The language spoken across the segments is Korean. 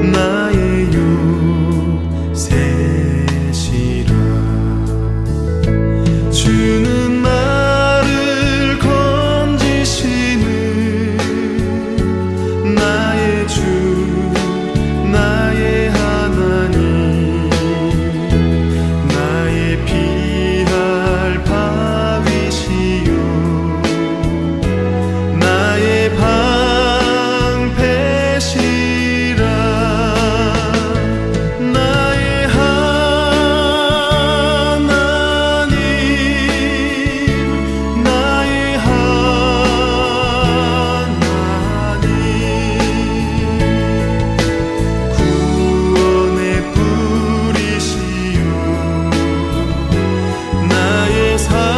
나의 요새시라. 주는 나를 건지시는 나의 주, 나의 하나님, 나의 피할 바위시요 나의 방패시라. 나의 하나님, 나의 하나님, 구원의 뿌리시요 나의 산성이라.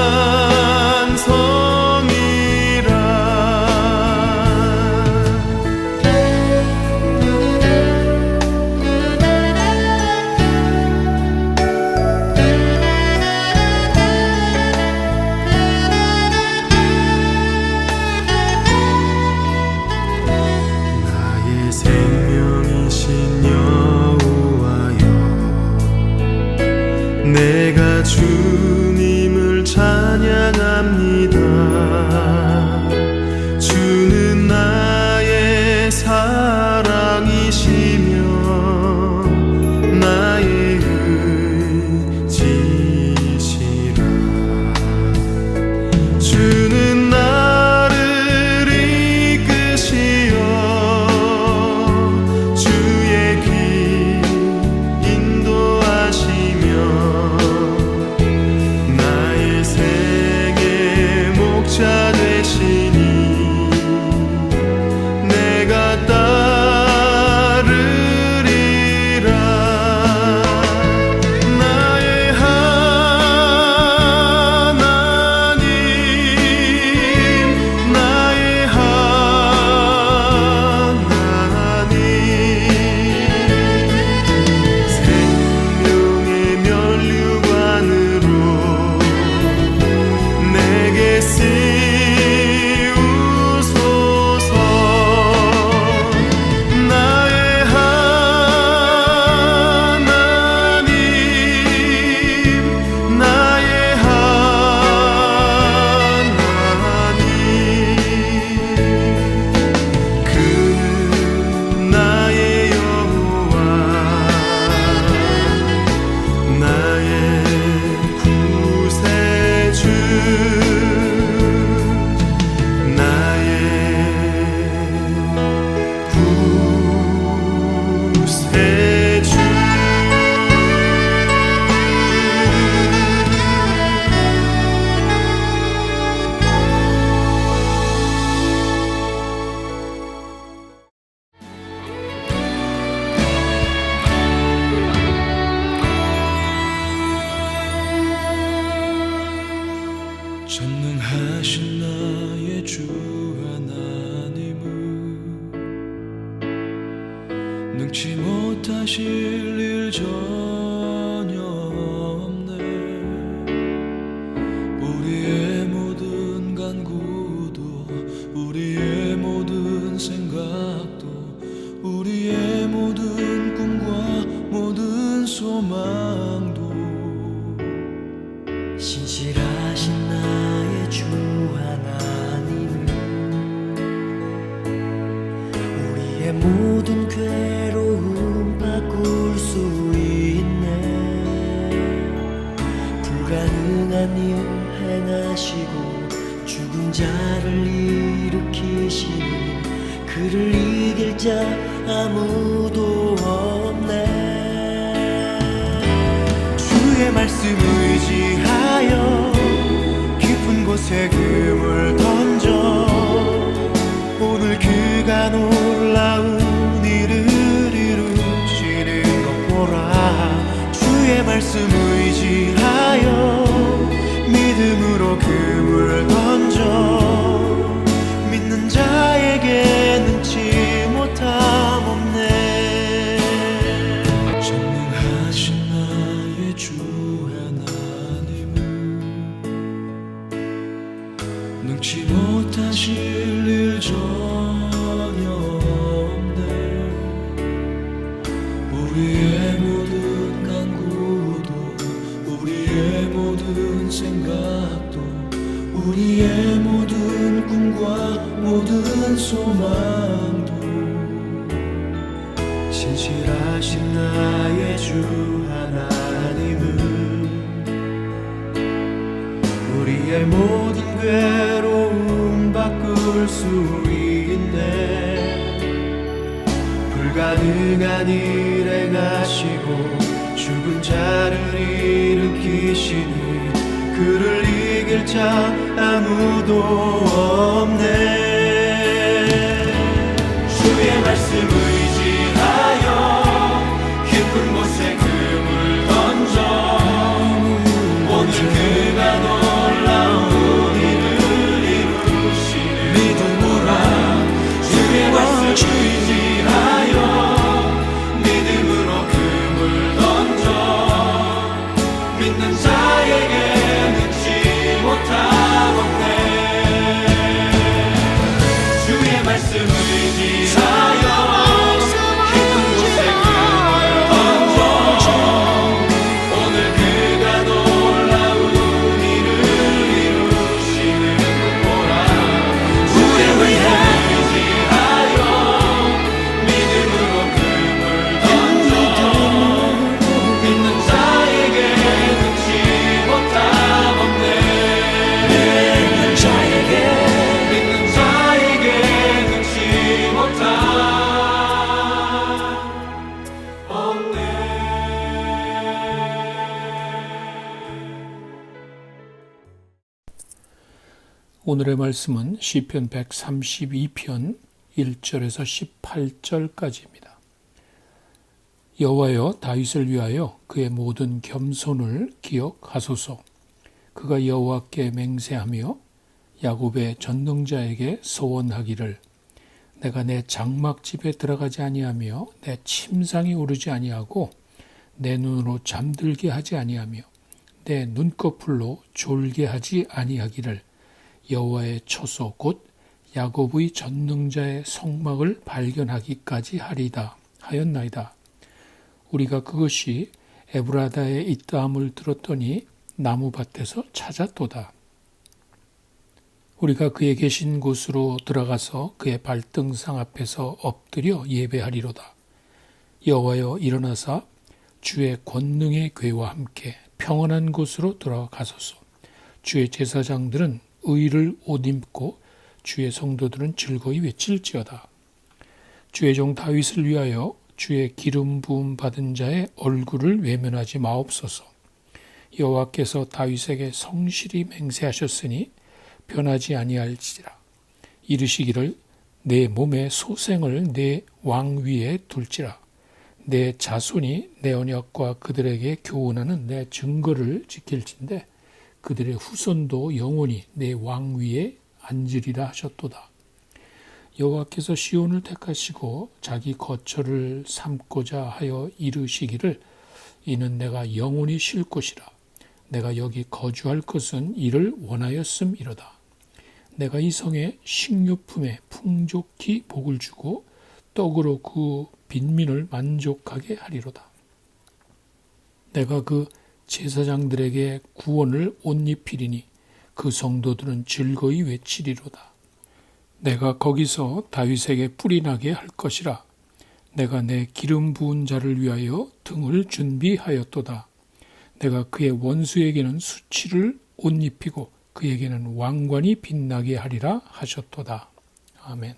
나의 생명이신 여호와여, 내가 주님을 찬양합니다. 주는 나의 사랑이시며 나의 의지시라. 주는 나를 이끄시어 주의 길 인도하시며 나의 생의 목자 되시니 내가 따르리라. 나의 하나님, 나의 하나님, 생명의 면류관으로 내게 씌우소서. 나의 하나님, 나의 하나님, 그는 나의 여호와, 나의 구세주, 나의 구세주. 전능하신 나의 주 하나님은 능치 못하실 일 전혀 없네. 우리의 모든 간구도, 우리의 모든 생각도, 우리의 모든 꿈과 모든 소망도 신실하신 나의 주 하나님, 우리의 모든 괴로움 바꿀 수 있네. 불가능한 일 행하시고 죽은 자를 일으키시니 그를 이길 자 아무도 없네. 주의 말씀 의지하여 깊은 곳에 금을 던져 오늘 그가 놀라운 일을 이루시는 것 보라. 주의 말씀 의지하여 믿음으로 금을 던져 믿는 자에게 능치 못함 없네. 전능하신 나의 주 하나님은 능치 못하실 일 전혀 우리의 모든 간구도 우리의 모든 생각도 우리의 모든 꿈과 모든 소망도 신실하신 나의 주 하나님은 우리의 모든 괴로움 바꿀 수 있네. 불가능한 일 행하시고 죽은 자를 일으키시니 그를 이길 자 아무도 없네. 주의 말씀 의지하여 깊은 곳에 금을 던져 오늘 그가 놀라운 일을 이루시는 믿음으로 주의 말씀 의지하여 믿음으로 금을 던져 믿는 자에게 능치 못하겠네. 주의 말씀 의지하여 깊은 곳에 금을 던져 오늘 그가 놀라운 일을 이루시는 거라. 주의 말씀 의지하여 믿음으로 금을 던져 믿는 자에게 능치 못하겠네. 믿는 자에게 능치 못하겠네. 오늘의 말씀은 시편 132편 1절에서 18절까지입니다. 여호와여 다윗을 위하여 그의 모든 겸손을 기억하소서. 그가 여호와께 맹세하며 야곱의 전능자에게 소원하기를 내가 내 장막집에 들어가지 아니하며 내 침상에 오르지 아니하고 내 눈으로 잠들게 하지 아니하며 내 눈꺼풀로 졸게 하지 아니하기를 여호와의 처소 곧 야곱의 전능자의 성막을 발견하기까지 하리다 하였나이다. 우리가 그것이 에브라다에 있다함을 들었더니 나무밭에서 찾았도다. 우리가 그의 계신 곳으로 들어가서 그의 발등상 앞에서 엎드려 예배하리로다. 여호와여 일어나사 주의 권능의 궤와 함께 평안한 곳으로 들어가소서. 주의 제사장들은 의를 옷입고 주의 성도들은 즐거이 외칠지어다. 주의 종 다윗을 위하여 주의 기름 부음 받은 자의 얼굴을 외면하지 마옵소서. 여호와께서 다윗에게 성실히 맹세하셨으니 변하지 아니할지라. 이르시기를 내 몸의 소생을 내 왕 위에 둘지라. 내 자손이 내 언약과 그들에게 교훈하는 내 증거를 지킬진대 그들의 후손도 영원히 내 왕 위에 앉으리라 하셨도다. 여호와께서 시온을 택하시고 자기 거처를 삼고자 하여 이르시기를 이는 내가 영원히 쉴 곳이라. 내가 여기 거주할 것은 이를 원하였음이로다. 내가 이 성에 식료품에 풍족히 복을 주고 떡으로 그 빈민을 만족하게 하리로다. 내가 그 제사장들에게 구원을 옷 입히리니 그 성도들은 즐거이 외치리로다. 내가 거기서 다윗에게 뿔이 나게 할 것이라. 내가 내 기름 부은 자를 위하여 등을 준비하였도다. 내가 그의 원수에게는 수치를 옷 입히고 그에게는 왕관이 빛나게 하리라 하셨도다. 아멘.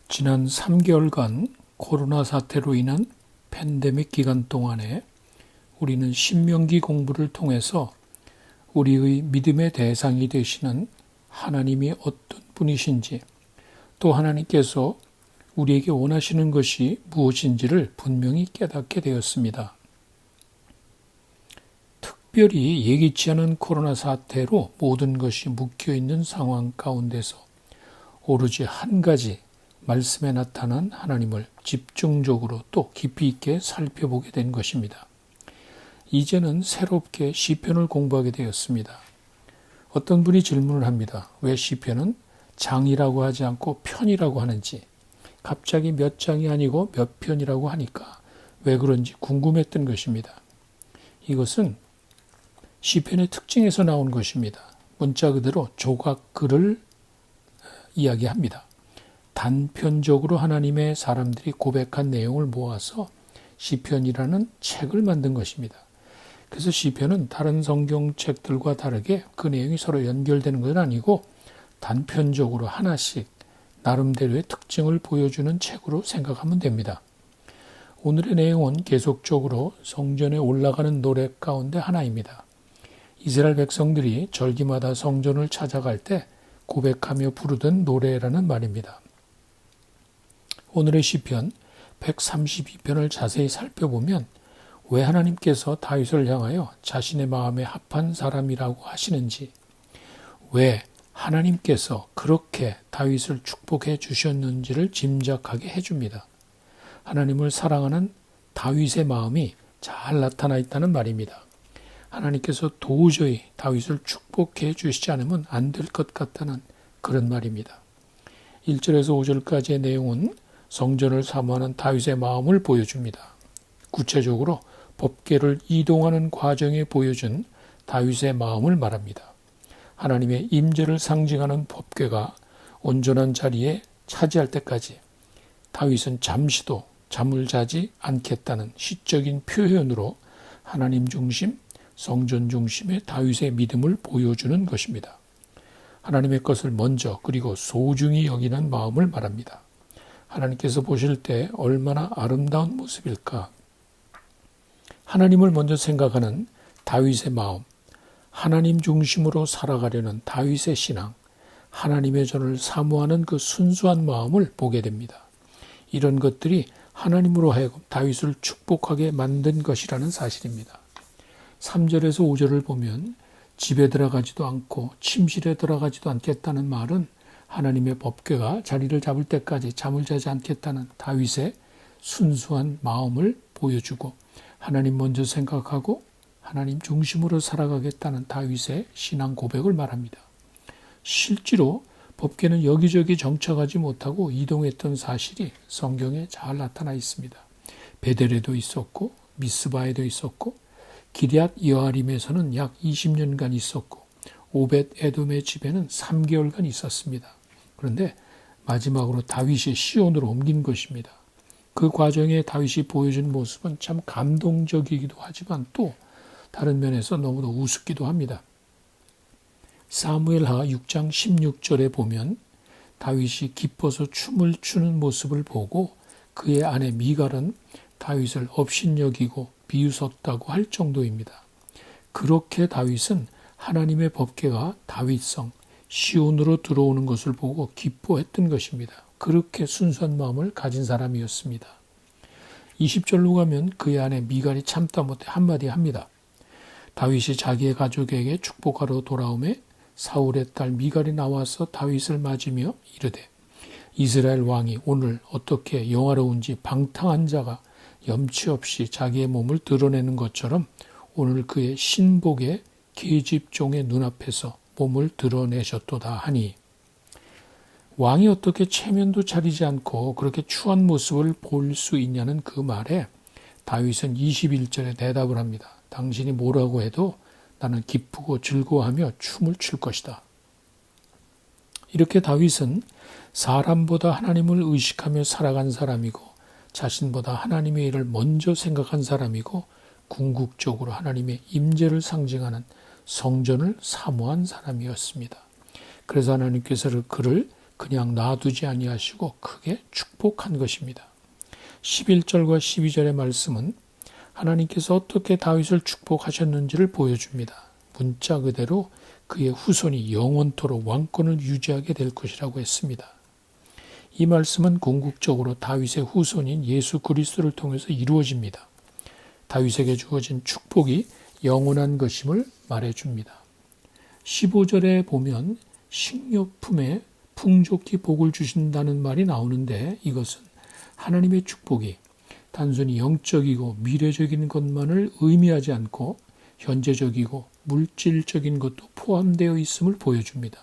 지난 3개월간 코로나 사태로 인한 팬데믹 기간 동안에 우리는 신명기 공부를 통해서 우리의 믿음의 대상이 되시는 하나님이 어떤 분이신지 또 하나님께서 우리에게 원하시는 것이 무엇인지를 분명히 깨닫게 되었습니다. 특별히 예기치 않은 코로나 사태로 모든 것이 묶여있는 상황 가운데서 오로지 한 가지 말씀에 나타난 하나님을 집중적으로 또 깊이 있게 살펴보게 된 것입니다. 이제는 새롭게 시편을 공부하게 되었습니다. 어떤 분이 질문을 합니다. 왜 시편은 장이라고 하지 않고 편이라고 하는지, 갑자기 몇 장이 아니고 몇 편이라고 하니까 왜 그런지 궁금했던 것입니다. 이것은 시편의 특징에서 나온 것입니다. 문자 그대로 조각글을 이야기합니다. 단편적으로 하나님의 사람들이 고백한 내용을 모아서 시편이라는 책을 만든 것입니다. 그래서 시편은 다른 성경책들과 다르게 그 내용이 서로 연결되는 것은 아니고 단편적으로 하나씩 나름대로의 특징을 보여주는 책으로 생각하면 됩니다. 오늘의 내용은 계속적으로 성전에 올라가는 노래 가운데 하나입니다. 이스라엘 백성들이 절기마다 성전을 찾아갈 때 고백하며 부르던 노래라는 말입니다. 오늘의 시편 132편을 자세히 살펴보면 왜 하나님께서 다윗을 향하여 자신의 마음에 합한 사람이라고 하시는지, 왜 하나님께서 그렇게 다윗을 축복해 주셨는지를 짐작하게 해줍니다. 하나님을 사랑하는 다윗의 마음이 잘 나타나 있다는 말입니다. 하나님께서 도저히 다윗을 축복해 주시지 않으면 안 될 것 같다는 그런 말입니다. 1절에서 5절까지의 내용은 성전을 사모하는 다윗의 마음을 보여줍니다. 구체적으로 법궤를 이동하는 과정에 보여준 다윗의 마음을 말합니다. 하나님의 임재를 상징하는 법궤가 온전한 자리에 차지할 때까지 다윗은 잠시도 잠을 자지 않겠다는 시적인 표현으로 하나님 중심, 성전 중심의 다윗의 믿음을 보여주는 것입니다. 하나님의 것을 먼저 그리고 소중히 여기는 마음을 말합니다. 하나님께서 보실 때 얼마나 아름다운 모습일까? 하나님을 먼저 생각하는 다윗의 마음, 하나님 중심으로 살아가려는 다윗의 신앙, 하나님의 전을 사모하는 그 순수한 마음을 보게 됩니다. 이런 것들이 하나님으로 하여금 다윗을 축복하게 만든 것이라는 사실입니다. 3절에서 5절을 보면 집에 들어가지도 않고 침실에 들어가지도 않겠다는 말은 하나님의 법궤가 자리를 잡을 때까지 잠을 자지 않겠다는 다윗의 순수한 마음을 보여주고, 하나님 먼저 생각하고 하나님 중심으로 살아가겠다는 다윗의 신앙 고백을 말합니다. 실제로 법궤는 여기저기 정착하지 못하고 이동했던 사실이 성경에 잘 나타나 있습니다. 베델에도 있었고 미스바에도 있었고 기럇 여아림에서는 약 20년간 있었고 오벳 에돔의 집에는 3개월간 있었습니다. 그런데 마지막으로 다윗이 시온으로 옮긴 것입니다. 그 과정에 다윗이 보여준 모습은 참 감동적이기도 하지만 또 다른 면에서 너무도 우습기도 합니다. 사무엘하 6장 16절에 보면 다윗이 기뻐서 춤을 추는 모습을 보고 그의 아내 미갈은 다윗을 업신여기고 비웃었다고 할 정도입니다. 그렇게 다윗은 하나님의 법궤가 다윗성 시온으로 들어오는 것을 보고 기뻐했던 것입니다. 그렇게 순수한 마음을 가진 사람이었습니다. 20절로 가면 그의 아내 미갈이 참다 못해 한마디 합니다. 다윗이 자기의 가족에게 축복하러 돌아오매 사울의 딸 미갈이 나와서 다윗을 맞으며 이르되 이스라엘 왕이 오늘 어떻게 영화로운지 방탕한 자가 염치 없이 자기의 몸을 드러내는 것처럼 오늘 그의 신복의 계집종의 눈앞에서 몸을 드러내셨도다 하니, 왕이 어떻게 체면도 차리지 않고 그렇게 추한 모습을 볼 수 있냐는 그 말에 다윗은 21절에 대답을 합니다. 당신이 뭐라고 해도 나는 기쁘고 즐거워하며 춤을 출 것이다. 이렇게 다윗은 사람보다 하나님을 의식하며 살아간 사람이고 자신보다 하나님의 일을 먼저 생각한 사람이고 궁극적으로 하나님의 임재를 상징하는 성전을 사모한 사람이었습니다. 그래서 하나님께서 그를 그냥 놔두지 아니하시고 크게 축복한 것입니다. 11절과 12절의 말씀은 하나님께서 어떻게 다윗을 축복하셨는지를 보여줍니다. 문자 그대로 그의 후손이 영원토록 왕권을 유지하게 될 것이라고 했습니다. 이 말씀은 궁극적으로 다윗의 후손인 예수 그리스도를 통해서 이루어집니다. 다윗에게 주어진 축복이 영원한 것임을 말해줍니다. 15절에 보면 식료품에 풍족히 복을 주신다는 말이 나오는데 이것은 하나님의 축복이 단순히 영적이고 미래적인 것만을 의미하지 않고 현재적이고 물질적인 것도 포함되어 있음을 보여줍니다.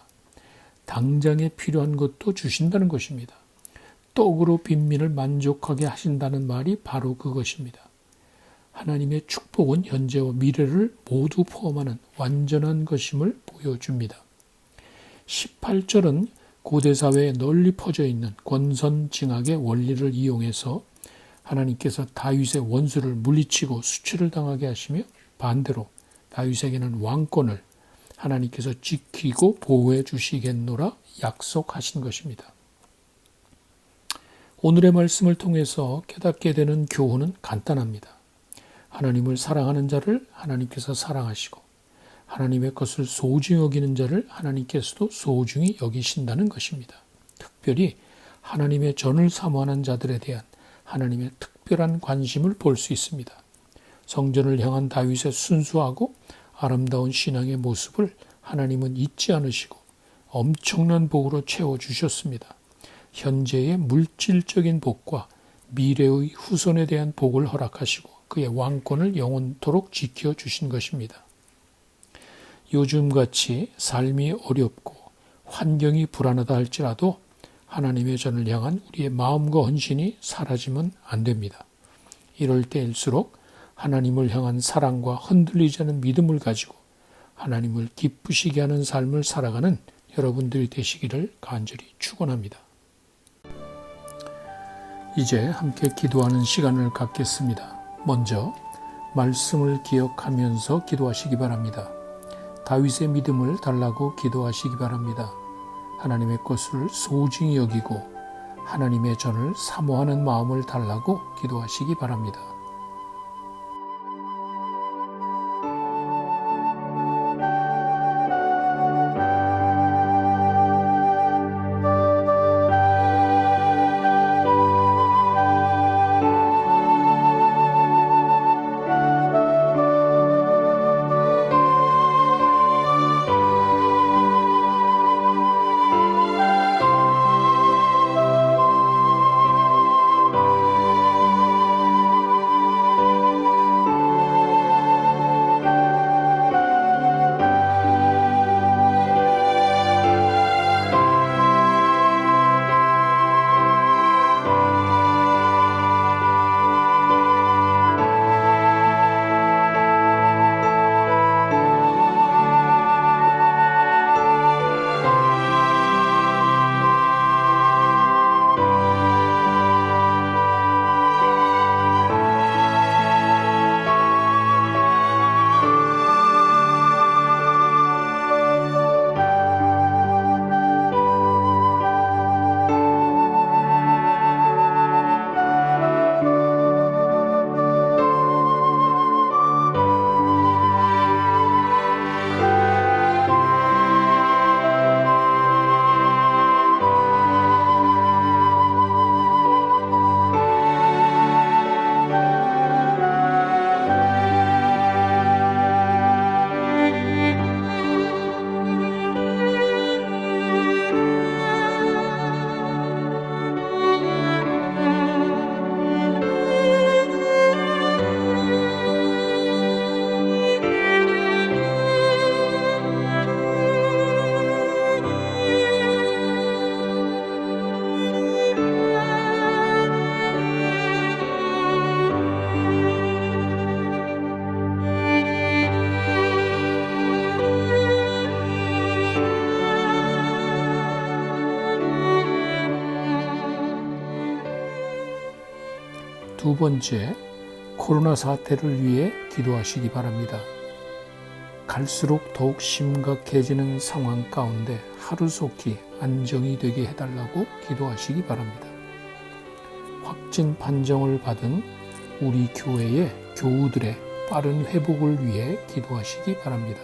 당장에 필요한 것도 주신다는 것입니다. 떡으로 빈민을 만족하게 하신다는 말이 바로 그것입니다. 하나님의 축복은 현재와 미래를 모두 포함하는 완전한 것임을 보여줍니다. 18절은 고대 사회에 널리 퍼져 있는 권선징악의 원리를 이용해서 하나님께서 다윗의 원수를 물리치고 수치를 당하게 하시며 반대로 다윗에게는 왕권을 하나님께서 지키고 보호해 주시겠노라 약속하신 것입니다. 오늘의 말씀을 통해서 깨닫게 되는 교훈은 간단합니다. 하나님을 사랑하는 자를 하나님께서 사랑하시고 하나님의 것을 소중히 여기는 자를 하나님께서도 소중히 여기신다는 것입니다. 특별히 하나님의 전을 사모하는 자들에 대한 하나님의 특별한 관심을 볼 수 있습니다. 성전을 향한 다윗의 순수하고 아름다운 신앙의 모습을 하나님은 잊지 않으시고 엄청난 복으로 채워주셨습니다. 현재의 물질적인 복과 미래의 후손에 대한 복을 허락하시고 그의 왕권을 영원토록 지켜주신 것입니다. 요즘같이 삶이 어렵고 환경이 불안하다 할지라도 하나님의 전을 향한 우리의 마음과 헌신이 사라지면 안 됩니다. 이럴 때일수록 하나님을 향한 사랑과 흔들리지 않은 믿음을 가지고 하나님을 기쁘시게 하는 삶을 살아가는 여러분들이 되시기를 간절히 축원합니다. 이제 함께 기도하는 시간을 갖겠습니다. 먼저 말씀을 기억하면서 기도하시기 바랍니다. 다윗의 믿음을 달라고 기도하시기 바랍니다. 하나님의 것을 소중히 여기고 하나님의 전을 사모하는 마음을 달라고 기도하시기 바랍니다. 두 번째, 코로나 사태를 위해 기도하시기 바랍니다. 갈수록 더욱 심각해지는 상황 가운데 하루속히 안정이 되게 해달라고 기도하시기 바랍니다. 확진 판정을 받은 우리 교회의 교우들의 빠른 회복을 위해 기도하시기 바랍니다.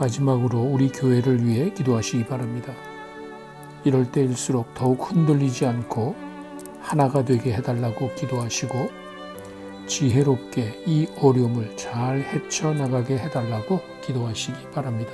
마지막으로 우리 교회를 위해 기도하시기 바랍니다. 이럴 때일수록 더욱 흔들리지 않고 하나가 되게 해달라고 기도하시고 지혜롭게 이 어려움을 잘 헤쳐나가게 해달라고 기도하시기 바랍니다.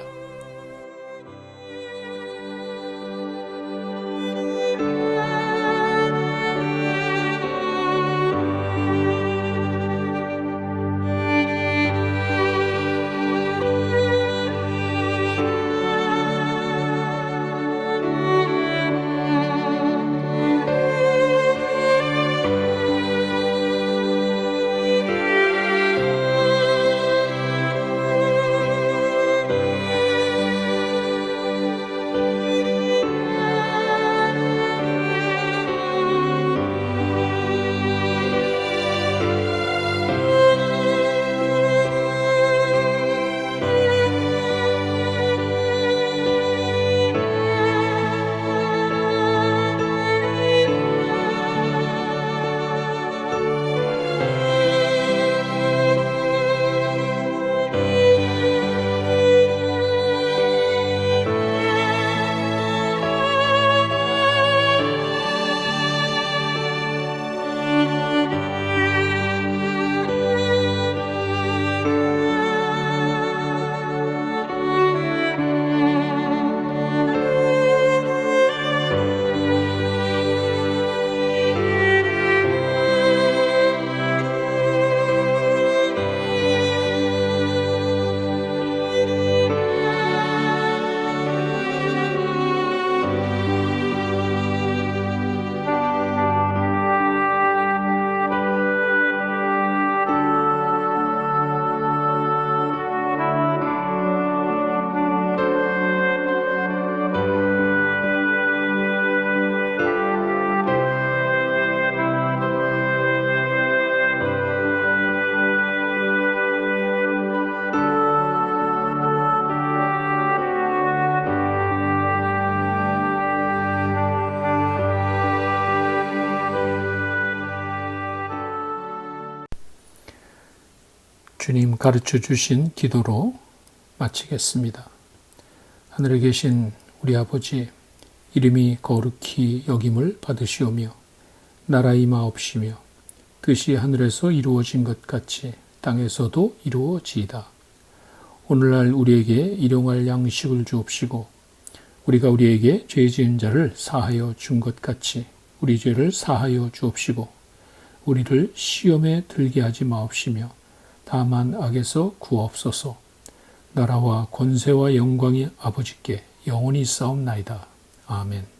주님 가르쳐 주신 기도로 마치겠습니다. 하늘에 계신 우리 아버지, 이름이 거룩히 여김을 받으시오며 나라 임하옵시며 뜻이 하늘에서 이루어진 것 같이 땅에서도 이루어지이다. 오늘날 우리에게 일용할 양식을 주옵시고 우리가 우리에게 죄 지은 자를 사하여 준 것 같이 우리 죄를 사하여 주옵시고 우리를 시험에 들게 하지 마옵시며 다만 악에서 구하옵소서. 나라와 권세와 영광이 아버지께 영원히 있사옵나이다. 아멘.